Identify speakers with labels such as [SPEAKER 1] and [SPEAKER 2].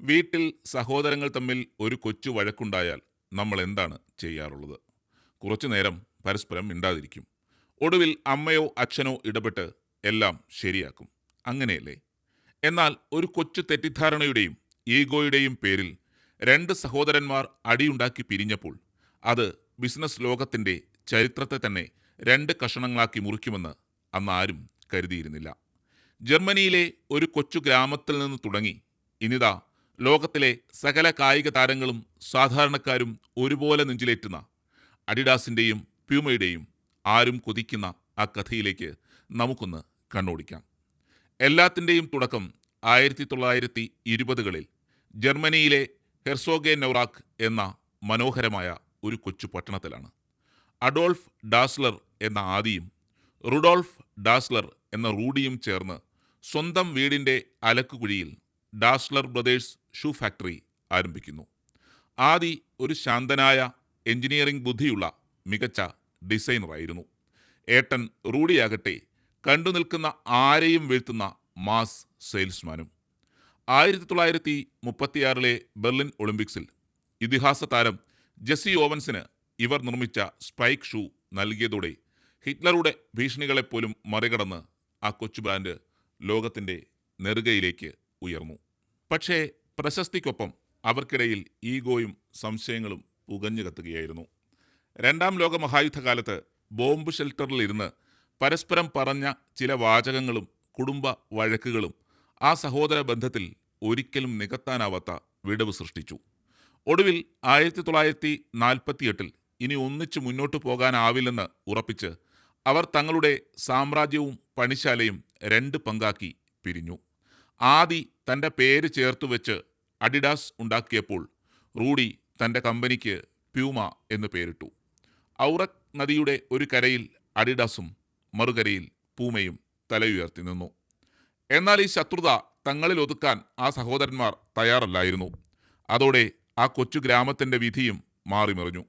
[SPEAKER 1] വീട്ടിൽ സഹോദരങ്ങൾ തമ്മിൽ ഒരു കൊച്ചു വഴക്കുണ്ടായാൽ നമ്മൾ എന്താണ് ചെയ്യാറുള്ളത്? കുറച്ചു നേരം പരസ്പരം മിണ്ടാതിരിക്കും. ഒടുവിൽ അമ്മയോ അച്ഛനോ ഇടപെട്ട് എല്ലാം ശരിയാക്കും. അങ്ങനെയല്ലേ? എന്നാൽ ഒരു കൊച്ചു തെറ്റിദ്ധാരണയുടെയും ഈഗോയുടെയും പേരിൽ രണ്ട് സഹോദരന്മാർ അടിയുണ്ടാക്കി പിരിഞ്ഞപ്പോൾ അത് ബിസിനസ് ലോകത്തിന്റെ ചരിത്രത്തെ തന്നെ രണ്ട് കഷണങ്ങളാക്കി മുറിക്കുമെന്ന് അന്ന് ആരും കരുതിയിരുന്നില്ല. ജർമ്മനിയിലെ ഒരു കൊച്ചു ഗ്രാമത്തിൽ നിന്ന് തുടങ്ങി ഇനിതാ ലോകത്തിലെ സകല കായിക താരങ്ങളും സാധാരണക്കാരും ഒരുപോലെ നെഞ്ചിലേറ്റുന്ന അഡിഡാസിൻ്റെയും പ്യൂമയുടെയും ആരും കൊതിക്കുന്ന ആ കഥയിലേക്ക് നമുക്കൊന്ന് കണ്ണോടിക്കാം. എല്ലാത്തിൻ്റെയും തുടക്കം 1920കളിൽ ജർമ്മനിയിലെ ഹെർസോഗെ നൗറാക്ക് എന്ന മനോഹരമായ ഒരു കൊച്ചു പട്ടണത്തിലാണ്. അഡോൾഫ് ഡാസ്ലർ എന്ന ആദിയും റുഡോൾഫ് ഡാസ്ലർ എന്ന റൂഡിയും ചേർന്ന് സ്വന്തം വീടിൻ്റെ അലക്കുകുഴിയിൽ ഡാസ്ലർ ബ്രദേഴ്സ് ഷൂ ഫാക്ടറി ആരംഭിക്കുന്നു. ആദി ഒരു ശാന്തനായ എഞ്ചിനീയറിംഗ് ബുദ്ധിയുള്ള മികച്ച ഡിസൈനറായിരുന്നു. ഏട്ടൻ റൂഡിയാകട്ടെ കണ്ടു നിൽക്കുന്ന ആരെയും വീഴ്ത്തുന്ന മാസ് സെയിൽസ്മാനും. 1936 ബെർലിൻ ഒളിമ്പിക്സിൽ ഇതിഹാസ താരം ജെസ്സി ഓവൻസിന് ഇവർ നിർമ്മിച്ച സ്പൈക്ക് ഷൂ നൽകിയതോടെ ഹിറ്റ്ലറുടെ ഭീഷണികളെപ്പോലും മറികടന്ന് ആ കൊച്ചു ബ്രാൻഡ് ലോകത്തിൻ്റെ നെറുകയിലേക്ക് ഉയർന്നു. പക്ഷേ പ്രശസ്തിക്കൊപ്പം അവർക്കിടയിൽ ഈഗോയും സംശയങ്ങളും പുകഞ്ഞു കത്തുകയായിരുന്നു. രണ്ടാം ലോക മഹായുദ്ധകാലത്ത് ബോംബ് ഷെൽട്ടറിലിരുന്ന് പരസ്പരം പറഞ്ഞ ചില വാചകങ്ങളും കുടുംബ വഴക്കുകളും ആ സഹോദര ബന്ധത്തിൽ ഒരിക്കലും നികത്താനാവാത്ത വിടവ് സൃഷ്ടിച്ചു. ഒടുവിൽ 1948 ഇനി ഒന്നിച്ചു മുന്നോട്ടു പോകാനാവില്ലെന്ന് ഉറപ്പിച്ച് അവർ തങ്ങളുടെ സാമ്രാജ്യവും പണിശാലയും രണ്ട് പങ്കാക്കി പിരിഞ്ഞു. ആദി തൻ്റെ പേര് ചേർത്തു വെച്ച് അഡിഡാസ് ഉണ്ടാക്കിയപ്പോൾ റൂഡി തൻ്റെ കമ്പനിക്ക് പ്യൂമ എന്ന് പേരിട്ടു. ഔറക് നദിയുടെ ഒരു കരയിൽ അഡിഡാസും മറുകരയിൽ പൂമയും തലയുയർത്തി നിന്നു. എന്നാൽ ഈ ശത്രുത തങ്ങളിൽ ഒതുക്കാൻ ആ സഹോദരന്മാർ തയ്യാറല്ലായിരുന്നു. അതോടെ ആ കൊച്ചു ഗ്രാമത്തിൻ്റെ വിധിയും മാറിമറിഞ്ഞു.